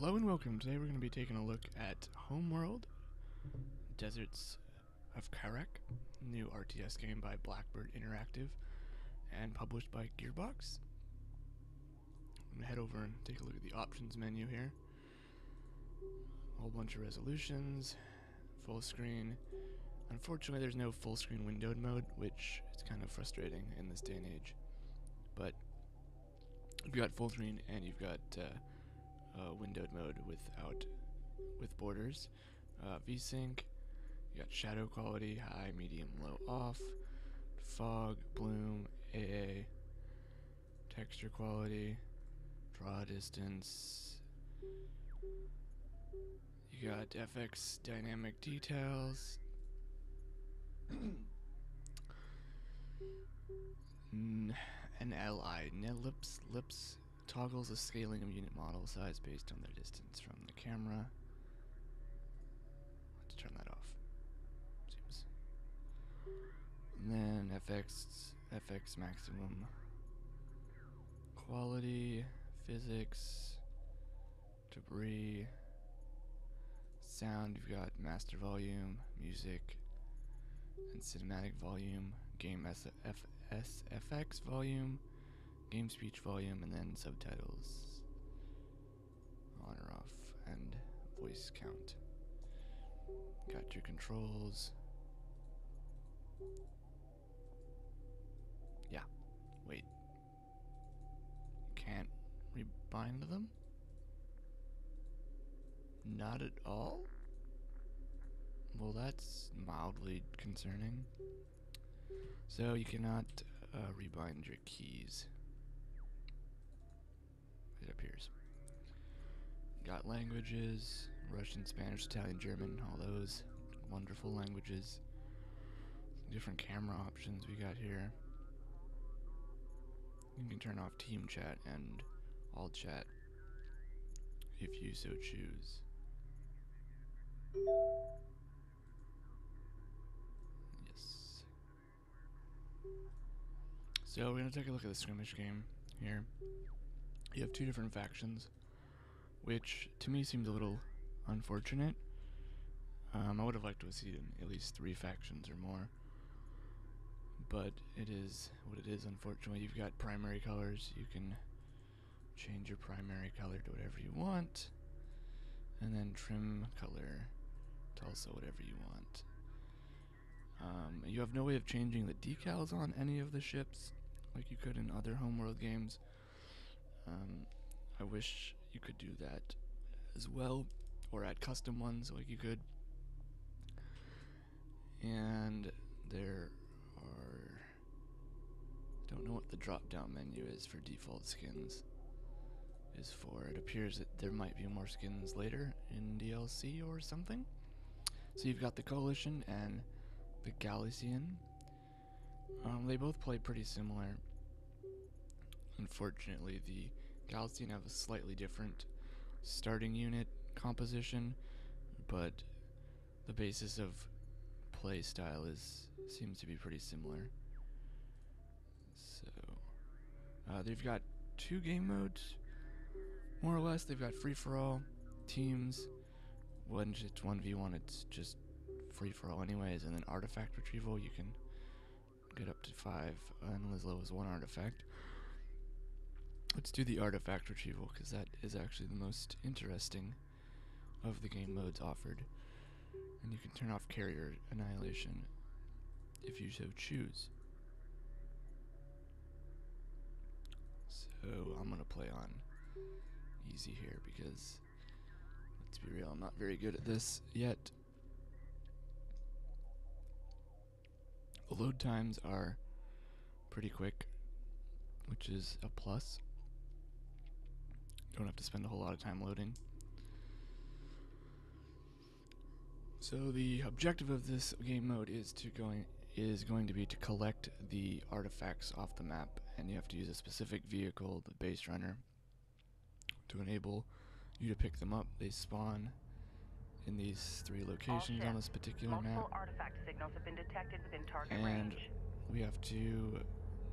Hello and welcome. Today we're going to be taking a look at Homeworld Deserts of Kharak, new RTS game by Blackbird Interactive and published by Gearbox. I'm going to head over and take a look at the options menu here. A whole bunch of resolutions, full screen. Unfortunately, there's no full screen windowed mode, which is kind of frustrating in this day and age. But you've got full screen and you've got windowed mode with borders. VSync, you got shadow quality, high, medium, low, off, fog, bloom, AA, texture quality, draw distance. You got FX dynamic details. NLI, lips toggles the scaling of unit model size based on their distance from the camera. Let's turn that off. Seems. And then FX maximum quality, physics, debris, sound. You've got master volume, music, and cinematic volume, game SFX volume, game speech volume, and then subtitles on or off, and voice count. Got your controls. Yeah, wait. Can't rebind them? Not at all? Well, that's mildly concerning. So you cannot rebind your keys. It appears. Got languages, Russian, Spanish, Italian, German, all those wonderful languages. Different camera options we got here. You can turn off team chat and all chat if you so choose. Yes. So we're going to take a look at the skirmish game here. You have two different factions, which to me seems a little unfortunate. I would have liked to have seen at least 3 factions or more, but it is what it is. Unfortunately, you've got primary colors. You can change your primary color to whatever you want, and then trim color to also whatever you want. You have no way of changing the decals on any of the ships like you could in other Homeworld games. I wish you could do that as well, or add custom ones like you could. And there are... don't know what the drop down menu is for default skins is for. It appears that there might be more skins later in DLC or something. So you've got the Coalition and the Galician. They both play pretty similar. Unfortunately, the Galician have a slightly different starting unit composition, but the basis of play style seems to be pretty similar. So they've got 2 game modes, more or less. They've got free for all, teams. When it's 1v1, it's just free for all anyways, and then artifact retrieval. You can get up to 5 and as low as 1 artifact. Let's do the artifact retrieval, because that is actually the most interesting of the game modes offered. And you can turn off carrier annihilation if you so choose. So I'm gonna play on easy here because, let's be real, I'm not very good at this yet. The load times are pretty quick, which is a plus. Don't have to spend a whole lot of time loading. So the objective of this game mode is going to be to collect the artifacts off the map, and you have to use a specific vehicle, the base runner, to enable you to pick them up. They spawn in these 3 locations on this particular map. Multiple artifact signals have been detected within target and range. We have to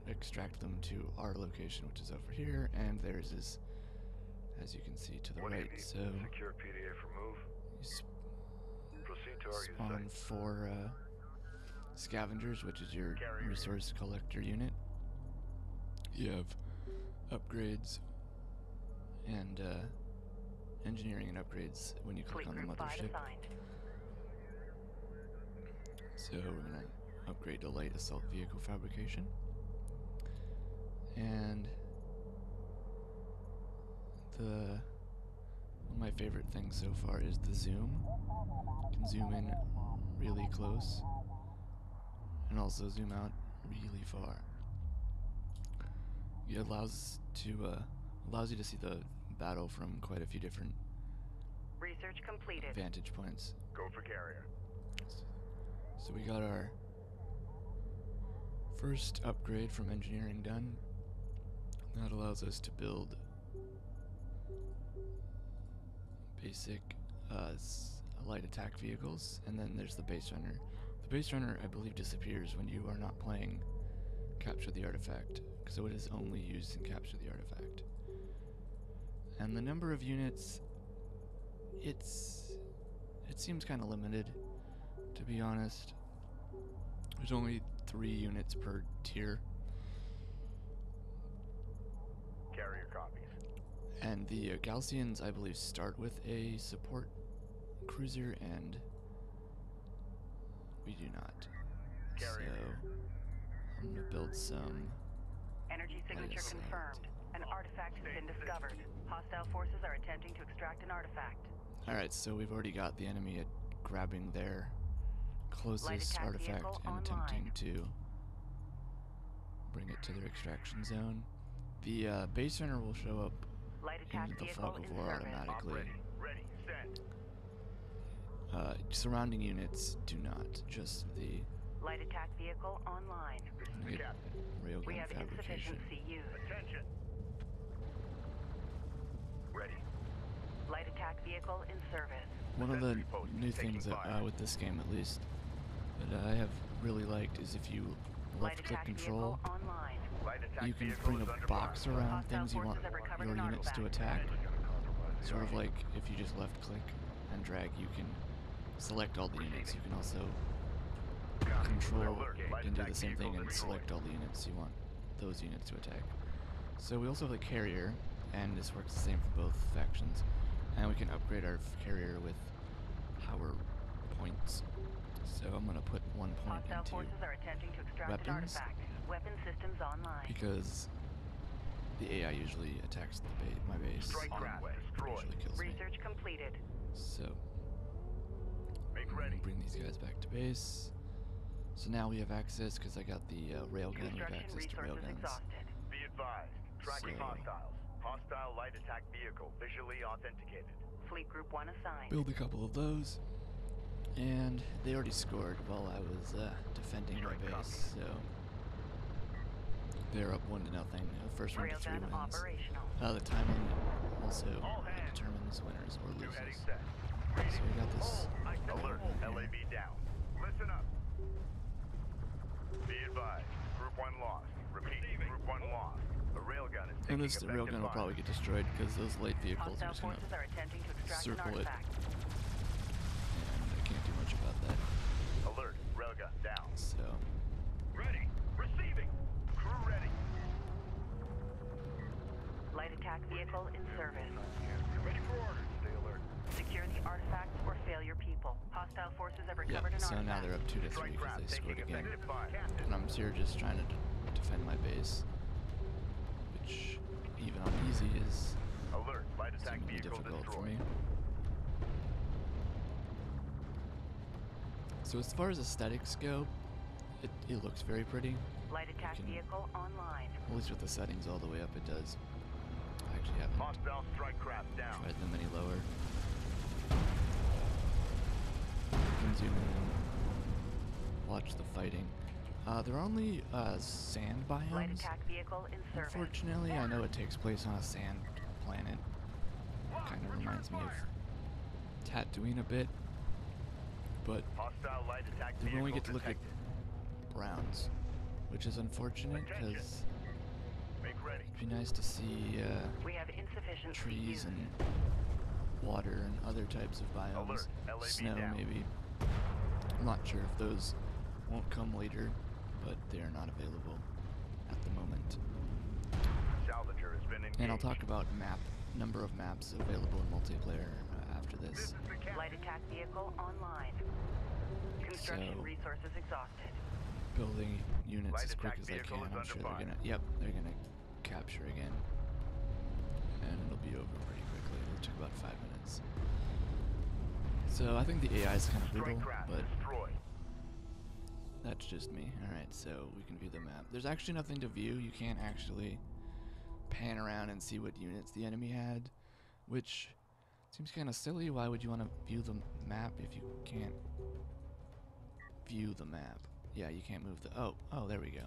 extract them to our location, which is over here, and theirs is as you can see to the 180. right. So Secure PDA for move. you Proceed to RU spawn site. 4 scavengers, which is your Carrier. resource collector unit. You have upgrades and engineering and upgrades when you click Fleet on the Group 5 mothership. assigned. So we're gonna upgrade to light assault vehicle fabrication. And one of my favorite things so far is the zoom. You can zoom in really close and also zoom out really far. It allows you to see the battle from quite a few different Research completed. vantage points. Go for carrier. So we got our first upgrade from engineering done. That allows us to build basic light attack vehicles, and then there's the base runner. The base runner, I believe, disappears when you are not playing Capture the Artifact, so it is only used in Capture the Artifact. And the number of units, it seems kind of limited, to be honest. There's only 3 units per tier. Carrier copies. And the Galcians, I believe, start with a support cruiser, and we do not. Carrier. So I'm gonna build some. Energy signature assault. confirmed. An artifact has been discovered. Hostile forces are attempting to extract an artifact. Alright, so we've already got the enemy grabbing their Light closest attack artifact vehicle and online. attempting to bring it to their extraction zone. The base runner will show up Light attack into the vehicle fog in of war service. automatically. Ready. Send. Surrounding units do not, just the Light attack vehicle online. This is the Good. captain. railgun We have fabrication. insufficient CUs. Attention. Ready. Light attack vehicle in service. One of the Sentry post new taking things that, fire. with this game at least, that I have really liked is if you Light left click attack control, vehicle online. Light attack you can vehicle bring is a under box fire. around Hostile things you want forces have recovered your an units to artifact. attack. This is gonna compromise the Sort of army. like if you just left click and drag, you can select all the units. You can also control Light and do attack the same thing vehicle and destroyed. select all the units you want those units to attack. So we also have a carrier, and this works the same for both factions. And we can upgrade our carrier with power points. So I'm gonna put 1 point Hostile into forces are attempting to extract an weapons. artifact. Weapon systems online. because the AI usually attacks my base Strike and craft destroyed. usually kills me. Research completed. So Make I'm gonna ready. bring these guys back to base. So now we have access, because I got the railgun, we have Construction access to resources railguns. exhausted. Be advised. Tracking So- hostiles. Hostile light attack vehicle visually authenticated. Fleet Group 1 assigned. Build a couple of those. And they already scored while I was defending my Strike copy. base, so they're up 1-0. First round to 3 Railgun wins. operational. The time limit also All hands. determines winners or New heading losers. set. So we got this. Alert. here. LAB down. Listen up. Be advised. Group 1 lost. Repeat. Group 1 lost. The railgun is taking And the effective railgun will fire. probably get destroyed because those light vehicles are Hostile just gonna, forces are attempting to extract an circle it. artifact. and I can't do much about that. Alert. Railgun down. So Ready. Receiving. Crew ready. Light attack vehicle in service. Ready for orders. Stay alert. Secure the artifact or fail your people. Hostile forces have yeah, recovered an so artifact. now they're up 2-3 Strike because craft they scored taking again. effective fire. And I'm here just trying to defend my base, which even on easy is Alert. Light attack seemingly vehicle difficult for destroyed. me. So as far as aesthetics go, it looks very pretty. Light attack can- vehicle online. At least with the settings all the way up, it does. I actually haven't Hostile strike craft down. tried them any lower. You can zoom in and watch the fighting. They're only sand Light biomes. attack vehicle in service. Unfortunately, I know it takes place on a sand planet. Kind of reminds me of Tatooine a bit, but Hostile light attack we vehicle only get to look at detected. browns, which is unfortunate because Make ready. It'd be nice to see We have insufficient trees CUs. and water and other types of biomes. Alert, LAB Snow, down. maybe. I'm not sure if those won't come later, but they are not available at the moment. Salvager has been engaged. And I'll talk about number of maps available in multiplayer after This this. is the captain. Light attack vehicle online. Construction So- resources exhausted. Building units Light as quick attack as I vehicle can. is I'm under sure fire. they're gonna capture again. And it'll be over pretty quickly. It'll take about 5 minutes. So I think the AI is kind of Strike brutal, craft but destroyed. that's just me. Alright, so we can view the map. There's actually nothing to view. You can't actually pan around and see what units the enemy had, which seems kind of silly. Why would you want to view the map if you can't view the map? Yeah, you can't move the... Oh, there we go.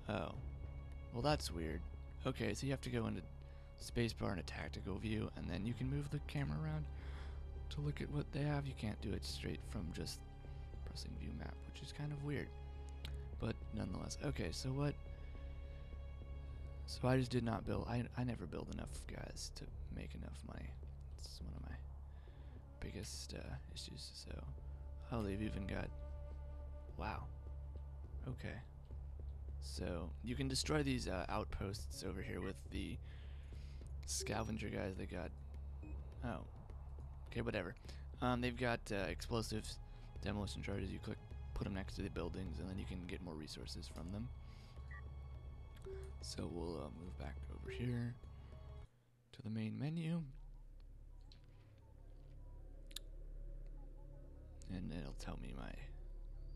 Oh. Well, that's weird. Okay, so you have to go into spacebar and a tactical view, and then you can move the camera around to look at what they have. You can't do it straight from just pressing view map, which is kind of weird. But nonetheless. Okay, so what... So I just did not build... I never build enough guys to make enough money. It's one of my biggest issues. So... Oh, they've even got... Wow. Okay. So, you can destroy these outposts over here with the scavenger guys. They got... Oh. Okay, whatever. They've got explosives, demolition charges. You put them next to the buildings, and then you can get more resources from them. So we'll move back over here to the main menu. And it'll tell me my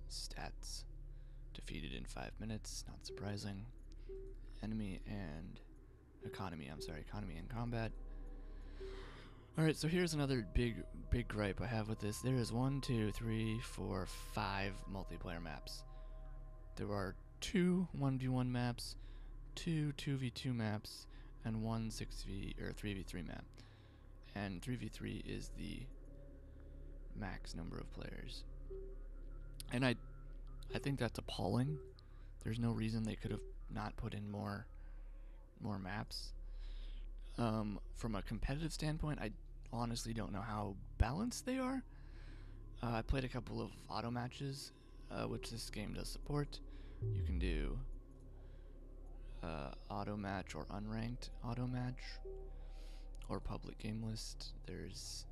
stats. Defeated in 5 minutes, not surprising. Economy and combat. Alright, so here's another big gripe I have with this. There is 1, 2, 3, 4, 5 multiplayer maps. There are 2 1v1 maps, 2 2v2 maps, and 1 3v3 map. And 3v3 is the max number of players. And I think that's appalling. There's no reason they could have not put in more maps. From a competitive standpoint, I honestly don't know how balanced they are. I played a couple of auto matches, which this game does support. You can do auto match or unranked auto match or public game list. There's...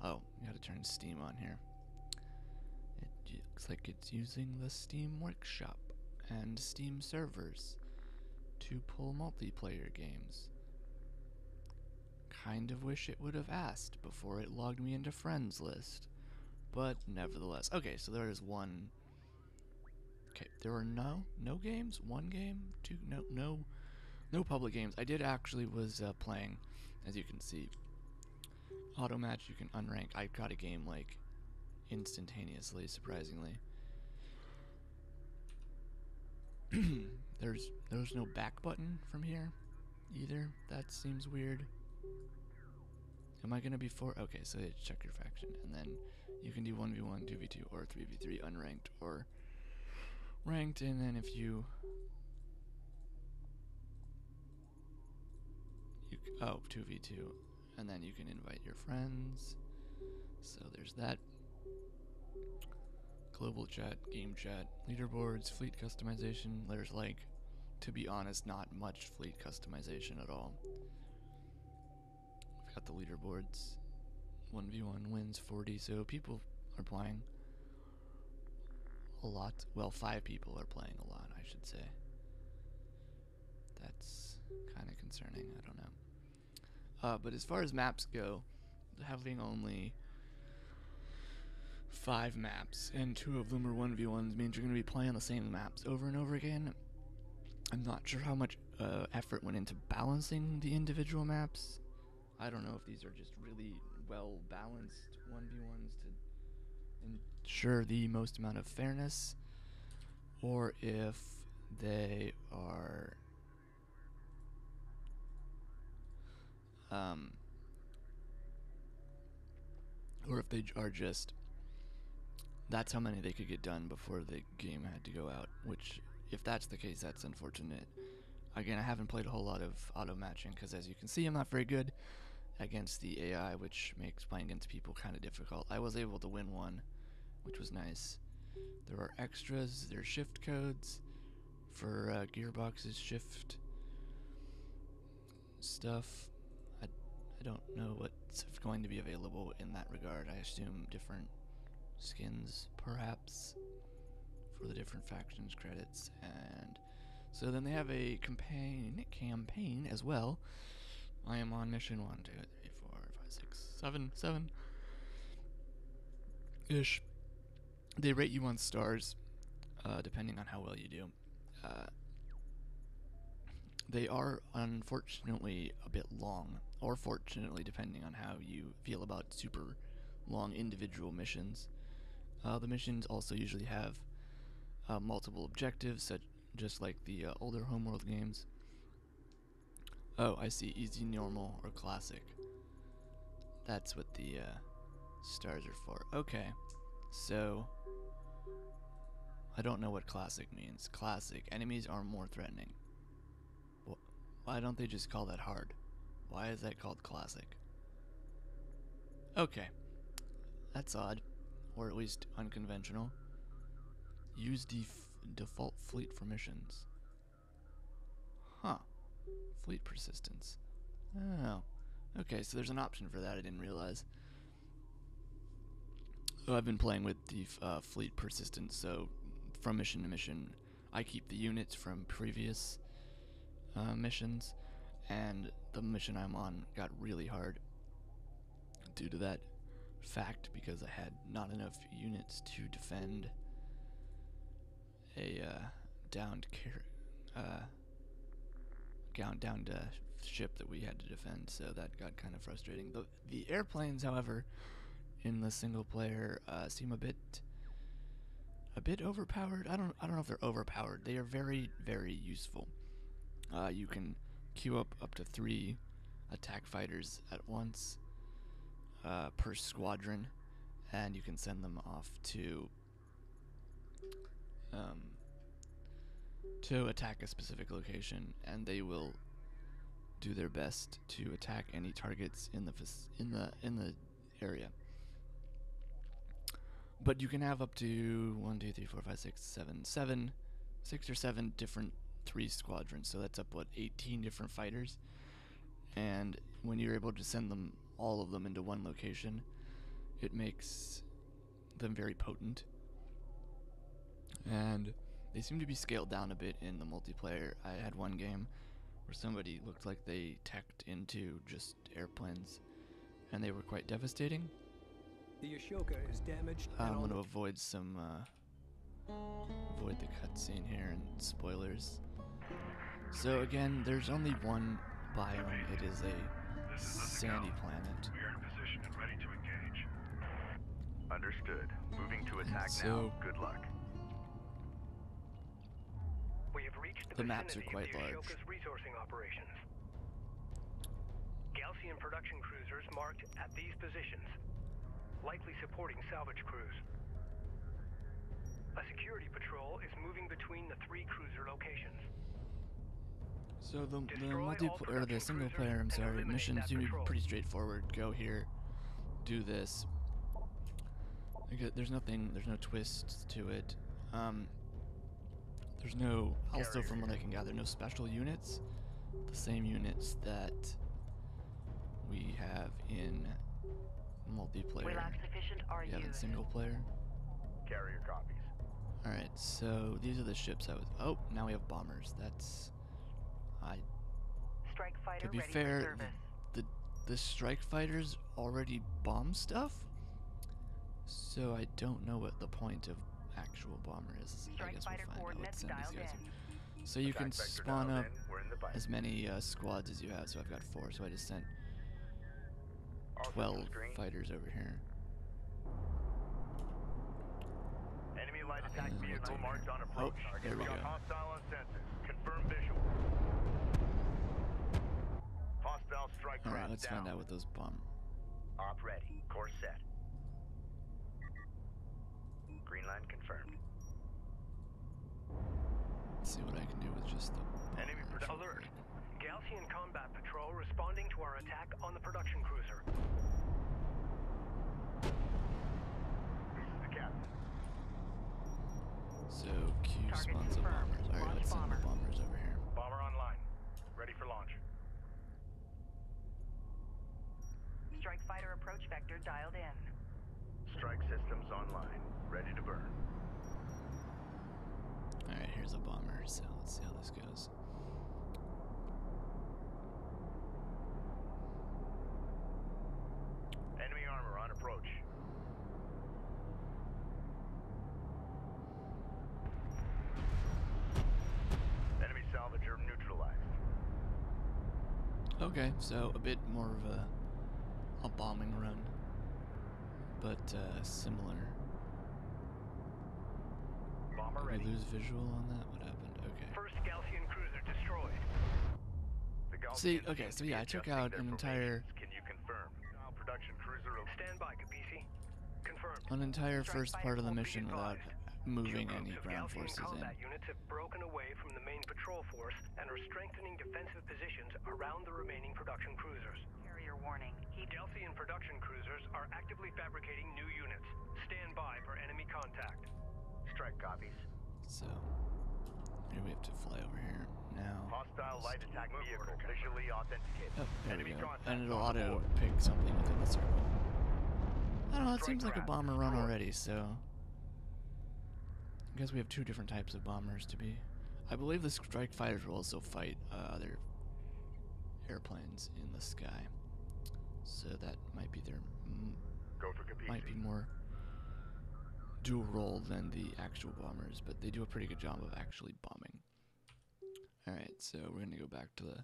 Oh, you gotta turn Steam on here. It looks like it's using the Steam Workshop and Steam servers to pull multiplayer games. Kind of wish it would have asked before it logged me into friends list, but nevertheless. Okay, so there is one. Okay, there are no games. 1 game, 2, no public games. I did actually was playing, as you can see, auto match. You can unrank. I got a game like instantaneously, surprisingly. There's no back button from here either. That seems weird. Am I gonna be okay, so check your faction, and then you can do 1v1, 2v2, or 3v3 unranked or ranked, and then if you 2v2, and then you can invite your friends. So there's that. Global chat, game chat, leaderboards, fleet customization. There's like, to be honest, not much fleet customization at all. We've got the leaderboards. 1v1 wins 40, so people are playing a lot. Well, 5 people are playing a lot, I should say. That's kind of concerning, I don't know. But as far as maps go, having only 5 maps, and 2 of them are 1v1s, means you're going to be playing the same maps over and over again. I'm not sure how much effort went into balancing the individual maps. I don't know if these are just really well balanced 1v1s to ensure the most amount of fairness, or if they are just, that's how many they could get done before the game had to go out, which if that's the case, that's unfortunate. Again, I haven't played a whole lot of auto matching because, as you can see, I'm not very good against the AI, which makes playing against people kind of difficult. I was able to win one, which was nice. There are extras. There are shift codes for Gearbox's shift stuff. I don't know what's going to be available in that regard. I assume different skins, perhaps, for the different factions credits. And so then they have a campaign as well. I am on mission 1, 2, 3, 4, 5, 6, 7 ish. They rate you on stars, depending on how well you do. They are unfortunately a bit long, or fortunately, depending on how you feel about super long individual missions. The missions also usually have multiple objectives, just like the older Homeworld games. Oh, I see. Easy, normal, or classic. That's what the stars are for. Okay, so I don't know what classic means. Classic. Enemies are more threatening. Why don't they just call that hard? Why is that called classic? Okay, that's odd, or at least unconventional. Use default fleet for missions. Huh. Fleet persistence. Oh. Okay, so there's an option for that I didn't realize. Oh, I've been playing with the fleet persistence, so from mission to mission, I keep the units from previous missions, and the mission I'm on got really hard due to that fact because I had not enough units to defend a downed ship that we had to defend, so that got kind of frustrating. The airplanes, however, in the single player seem a bit overpowered. I don't know if they're overpowered. They are very, very useful. You can queue up to 3 attack fighters at once per squadron, and you can send them off to attack a specific location, and they will do their best to attack any targets in the area. But you can have up to 1, 2, 3, 4, 5, 6, 7, 6 or 7 different 3 squadrons. So that's up 18 different fighters. And when you're able to send all of them into one location, it makes them very potent. And they seem to be scaled down a bit in the multiplayer. I had one game where somebody looked like they teched into just airplanes, and they were quite devastating. The Ashoka is damaged. I'm going to avoid the cutscene here and spoilers. So again, there's only one biome. It is a sandy planet. We are in position and ready to engage. Understood. Moving to attack now. Good luck. We have reached The maps are vicinity quite of the large. Ashoka's resourcing operations. Galcian production cruisers marked at these positions, likely supporting salvage crews. A security patrol is moving between the 3 cruiser locations. So the production single cruisers player, and eliminate missions that seem to be patrol. pretty straightforward. Go here, do this. There's no twists to it. There's no, also from what I can gather, no special units. The same units that we have in multiplayer. We lack sufficient We have in RUs. single player. Carrier copies. Alright, so these are the ships oh, now we have bombers. That's... Strike fighter To be ready for fair, service. the strike fighters already bomb stuff, so I don't know what the point of actual bomber is. I Strike guess fighter we'll find out. Let's coordinates send these dialed guys. in. So you can Attack vector spawn dialed up in. We're in the bite. as many squads as you have, so I've got 4, so I just sent All 12 systems green. fighters over here. Enemy light attack And vehicle let's marked on approach. Oh, there we Got go. hostile on sensors. Confirm visual. Hostile strike Alright, craft let's down. find out what those bomb... Op ready. Course set. Green line confirmed. Q Target spawns the confirmed. bombers. Alright, Launch let's send the bomber. bombers over here. Bomber online. Ready for launch. Strike fighter approach vector dialed in. Strike systems online. Ready to burn. Alright, here's a bomber, so let's see how this goes. Enemy armor on approach. Enemy salvager neutralized. Okay, so a bit more of a bombing run, but similar. Bomber Did ready. we lose visual on that? What happened? Okay. First Gaussian cruiser destroyed. The See, Gaussians okay, seem so to be yeah, I took adjusting out their an entire formations. Can you confirm? Production cruiser. Stand by, Capisi. Confirmed. first part of the mission without moving Two any groups of ground Gaussian forces in. combat units have broken away from the main patrol force and are strengthening defensive positions around the remaining production cruisers. Carrier warning. Heat Gaussian production cruisers are actively fabricating new units. Stand by for enemy contact. Strike copies. So here we have to fly over here now. Hostile light attack vehicle visually authenticated. Oh, there we Enemy go. contact And it'll on auto board. pick something within the circle. I don't know, it Strike seems like a craft bomber run destroyed. already, so I guess we have two different types of bombers to be. I believe the strike fighters will also fight other airplanes in the sky. So that might be their Go for Capisi. might be more dual role than the actual bombers, but they do a pretty good job of actually bombing. Alright, so we're gonna go back to the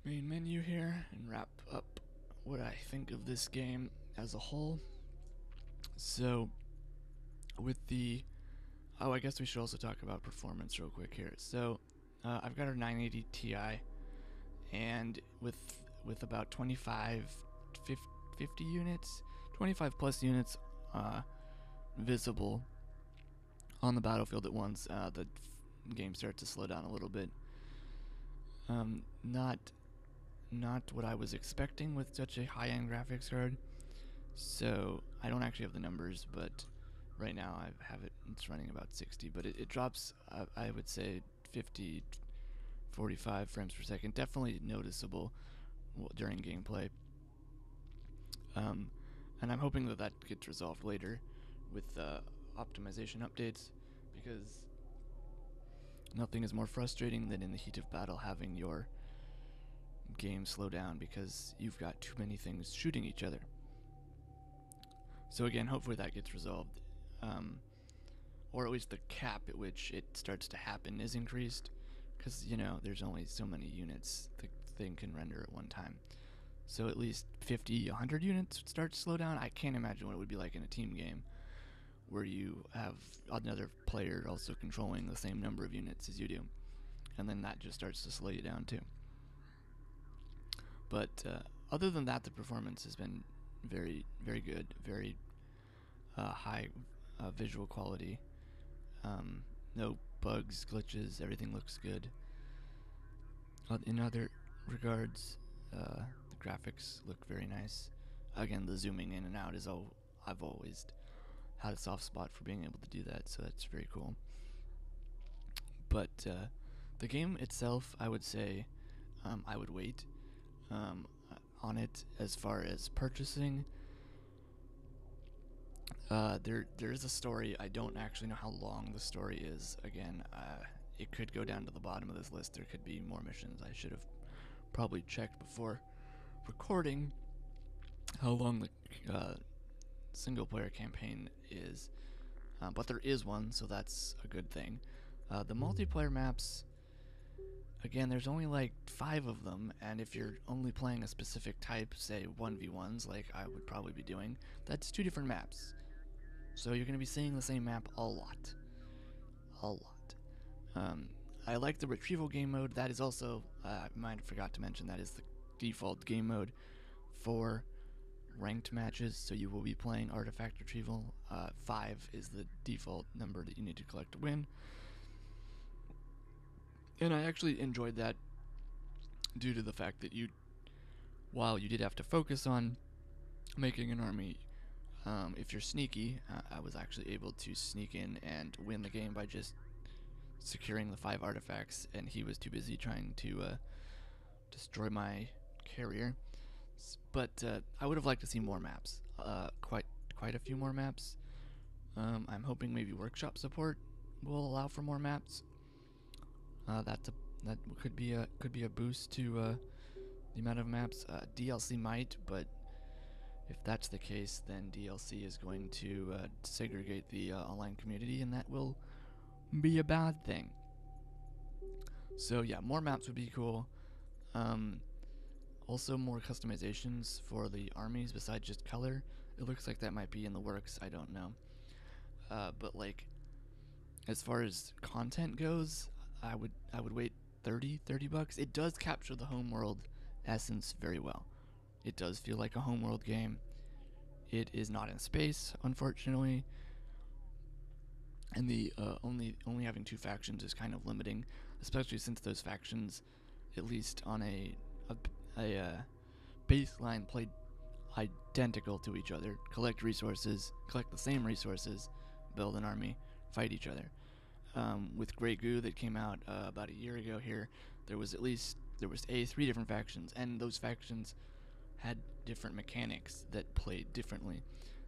main menu here and wrap up what I think of this game as a whole. So with the I guess we should also talk about performance real quick here. So I've got a 980 Ti, and with about 25 50 units, 25 plus units visible on the battlefield at once, the game starts to slow down a little bit. Not what I was expecting with such a high-end graphics card. So I don't actually have the numbers, but right now I have it. It's running about 60, but it drops. I would say 50, 45 frames per second. Definitely noticeable during gameplay. And I'm hoping that gets resolved later with optimization updates, because nothing is more frustrating than in the heat of battle having your game slow down because you've got too many things shooting each other. So again, hopefully that gets resolved, or at least the cap at which it starts to happen is increased, because there's only so many units the thing can render at one time. So at least 50, 100 units start to slow down. I can't imagine what it would be like in a team game where you have another player also controlling the same number of units as you do, and then that just starts to slow you down too. But other than that, the performance has been very, very good, very high visual quality. No bugs, glitches, everything looks good. In other regards, the graphics look very nice. Again, the zooming in and out is I've always had a soft spot for being able to do that, so that's very cool. But the game itself, I would say, I would wait on it as far as purchasing. There is a story. I don't actually know how long the story is. Again, it could go down to the bottom of this list. There could be more missions. I should have probably checked before recording how long the single player campaign is, but there is one, so that's a good thing. The multiplayer maps, again, there's only like 5 of them, and if you're only playing a specific type, say 1v1s like I would probably be doing, that's 2 different maps. So you're going to be seeing the same map a lot. I like the retrieval game mode. That is also, I might have forgot to mention, that is the default game mode for ranked matches, so you will be playing artifact retrieval. 5 is the default number that you need to collect to win. And I actually enjoyed that due to the fact that while you did have to focus on making an army, If you're sneaky, I was actually able to sneak in and win the game by just securing the 5 artifacts, and he was too busy trying to destroy my carrier. But I would have liked to see more maps, quite a few more maps. I'm hoping maybe workshop support will allow for more maps. That could be a boost to the amount of maps. DLC might, but if that's the case, then DLC is going to segregate the online community, and that will be a bad thing. So yeah, more maps would be cool. Also more customizations for the armies besides just color. It looks like that might be in the works. I don't know. But like, as far as content goes, I would wait $30 bucks. It does capture the Homeworld essence very well. It does feel like a Homeworld game. It is not in space, unfortunately, and the only having 2 factions is kind of limiting, especially since those factions, at least on a baseline, played identical to each other. Collect the same resources, build an army, fight each other. With Grey Goo that came out about a year ago here, there was 3 different factions, and those factions had different mechanics that played differently.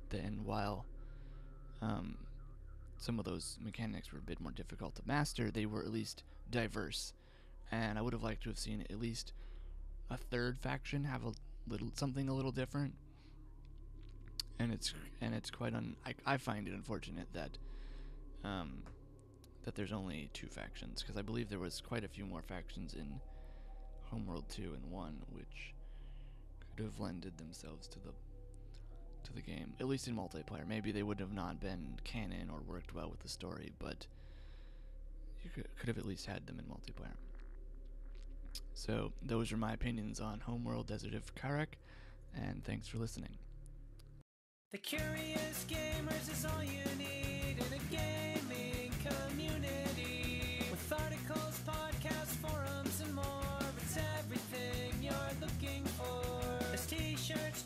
Then while some of those mechanics were a bit more difficult to master, they were at least diverse, and I would have liked to have seen at least a 3rd faction have something a little different. And it's quite I find it unfortunate that that there's only 2 factions, because I believe there was quite a few more factions in Homeworld 2 and 1, which could have lended themselves to the game, at least in multiplayer. Maybe they would have not been canon or worked well with the story, but you could have at least had them in multiplayer. So those are my opinions on Homeworld Desert of Kharak, and thanks for listening. The Curious Gamers is all you need in a gaming community. With articles, podcasts, forums, and more. It's everything you're looking for. There's t-shirts,